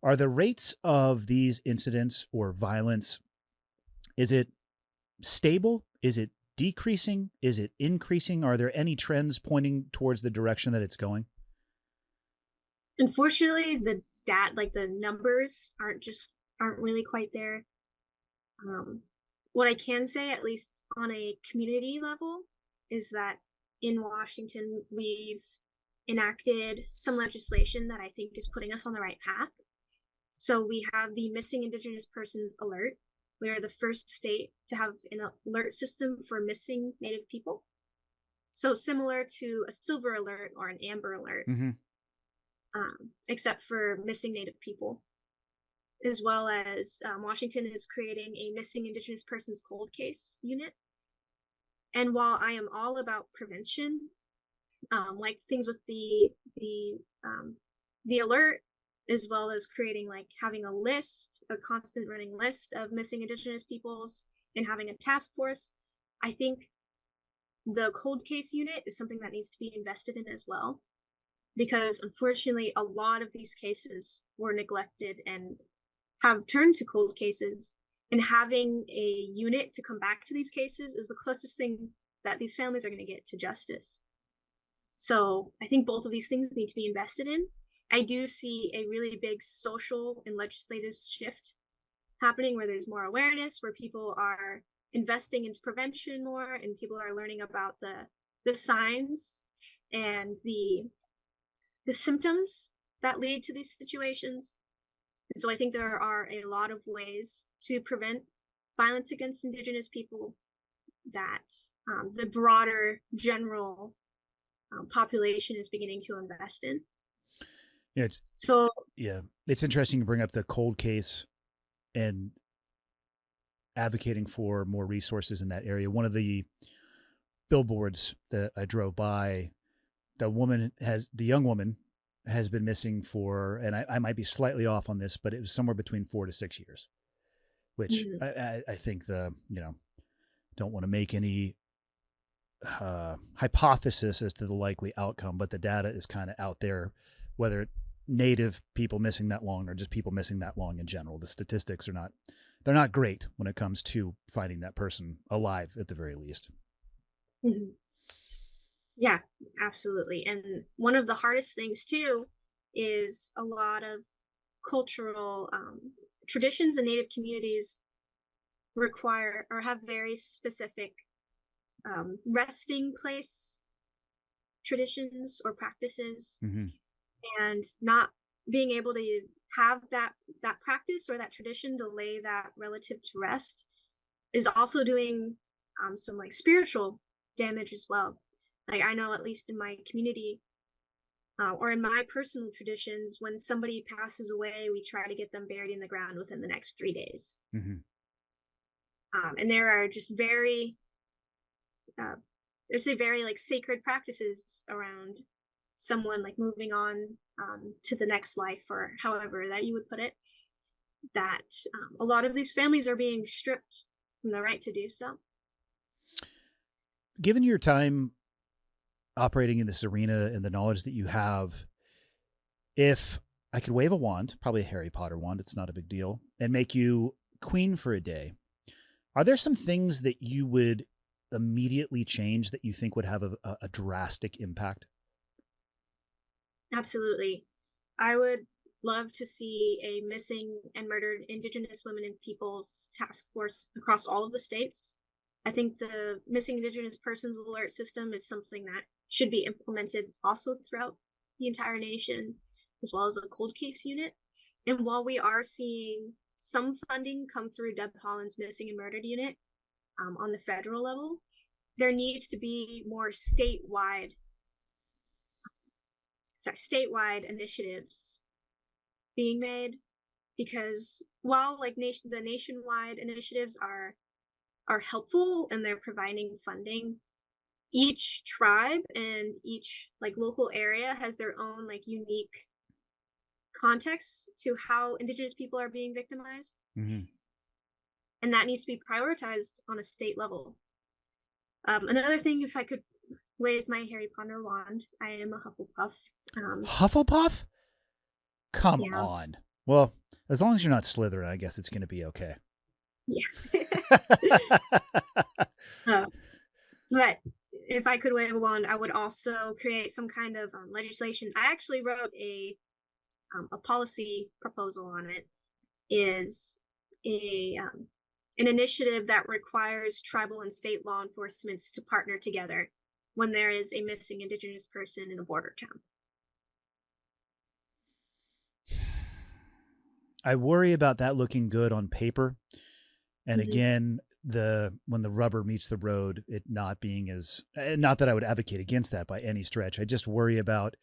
Are the rates of these incidents or violence, is it stable? Is it decreasing? Is it increasing? Are there any trends pointing towards the direction that it's going? Unfortunately, the numbers aren't really quite there. Um, what I can say, at least on a community level, is that in Washington we've enacted some legislation that I think is putting us on the right path. So we have the Missing Indigenous Persons Alert. We are the first state to have an alert system for missing Native people. So similar to a silver alert or an amber alert, Mm-hmm. except for missing Native people, as well as Washington is creating a missing Indigenous persons cold case unit. And while I am all about prevention, like things with the alert, as well as creating like having a constant running list of missing Indigenous peoples, and having a task force, I think the cold case unit is something that needs to be invested in as well, because unfortunately a lot of these cases were neglected and have turned to cold cases, and having a unit to come back to these cases is the closest thing that these families are going to get to justice. So I think both of these things need to be invested in. I do see a really big social and legislative shift happening where there's more awareness, where people are investing into prevention more, and people are learning about the signs and the symptoms that lead to these situations. And so I think there are a lot of ways to prevent violence against Indigenous people that the broader general population is beginning to invest in. Yeah, it's So, yeah, it's interesting to bring up the cold case and advocating for more resources in that area. One of the billboards that I drove by, the young woman has been missing for, and I might be slightly off on this, but it was somewhere between 4 to 6 years, which mhm. I think don't want to make any hypothesis as to the likely outcome, but the data is kind of out there, whether Native people missing that long or just people missing that long in general. The statistics they're not great when it comes to finding that person alive at the very least. Mhm. Yeah, absolutely. And one of the hardest things too is a lot of cultural traditions and Native communities require or have very specific resting place traditions or practices, Mm-hmm. and not being able to have that practice or that tradition to lay that relative to rest is also doing some like spiritual damage as well. Like I know, at least in my community, or in my personal traditions, when somebody passes away, we try to get them buried in the ground within the next 3 days. Mm-hmm. And there are just very, uh, there's a very like sacred practices around someone like moving on to the next life, or however that you would put it. That a lot of these families are being stripped from the right to do so. Given your time operating in this arena and the knowledge that you have, if I could wave a wand, probably a Harry Potter wand, it's not a big deal, and make you queen for a day, are there some things that you would immediately change that you think would have a drastic impact? Absolutely. I would love to see a missing and murdered Indigenous women and peoples task force across all of the states. I think the missing Indigenous persons alert system is something that should be implemented also throughout the entire nation, as well as a cold case unit. And while we are seeing some funding come through Deb Holland's missing and murdered unit on the federal level, there needs to be more statewide initiatives being made, because while like the nationwide initiatives are helpful and they're providing funding, each tribe and each like local area has their own like unique context to how Indigenous people are being victimized, Mm-hmm. and that needs to be prioritized on a state level. Another thing, if I could wave my Harry Potter wand, I am a Hufflepuff. Hufflepuff? Come Yeah, on. Well, as long as you're not Slytherin, I guess it's going to be okay. Yeah. uh, but if I could wave a wand, I would also create some kind of legislation. I actually wrote a policy proposal on it. Is a an initiative that requires tribal and state law enforcements to partner together when there is a missing Indigenous person in a border town. I worry about that looking good on paper. And Mm-hmm. again, when the rubber meets the road, it not being as, not that I would advocate against that by any stretch. I just worry about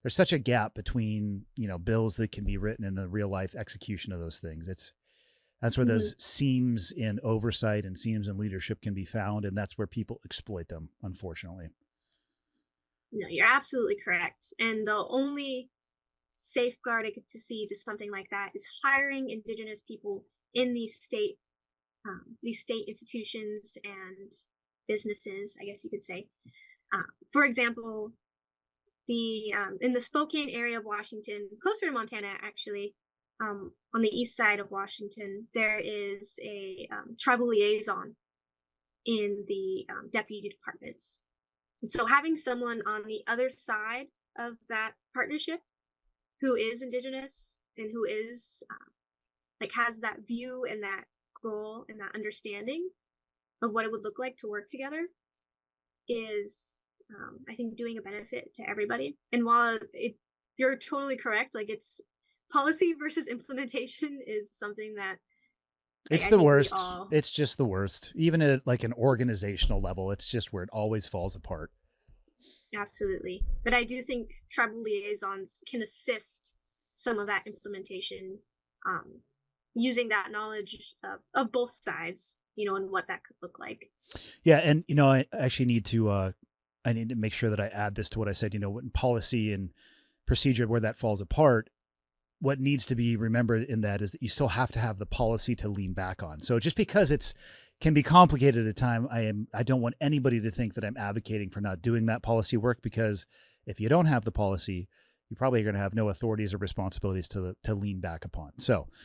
there's such a gap between, bills that can be written and the real life execution of those things. That's where Mm-hmm. those seams in oversight and seams in leadership can be found, and that's where people exploit them, unfortunately. No, you're absolutely correct. And the only safeguard I get to see to something like that is hiring Indigenous people in these state institutions and businesses, I guess you could say. For example, the in the Spokane area of Washington, closer to Montana, actually, on the east side of Washington, there is a tribal liaison in the deputy departments. And so having someone on the other side of that partnership who is Indigenous and who is like has that view and that goal and that understanding of what it would look like to work together is, I think, doing a benefit to everybody. And while you're totally correct, like it's policy versus implementation is something that It's I the think we worst. all It's just the worst. Even at like an organizational level, it's just where it always falls apart. absolutely. But I do think tribal liaisons can assist some of that implementation, um, using that knowledge of both sides, and what that could look like. Yeah, and I actually I need to make sure that I add this to what I said. In policy and procedure where that falls apart, what needs to be remembered in that is that you still have to have the policy to lean back on. So just because it's can be complicated at a time, I don't want anybody to think that I'm advocating for not doing that policy work, because if you don't have the policy, you probably are going to have no authorities or responsibilities to lean back upon. So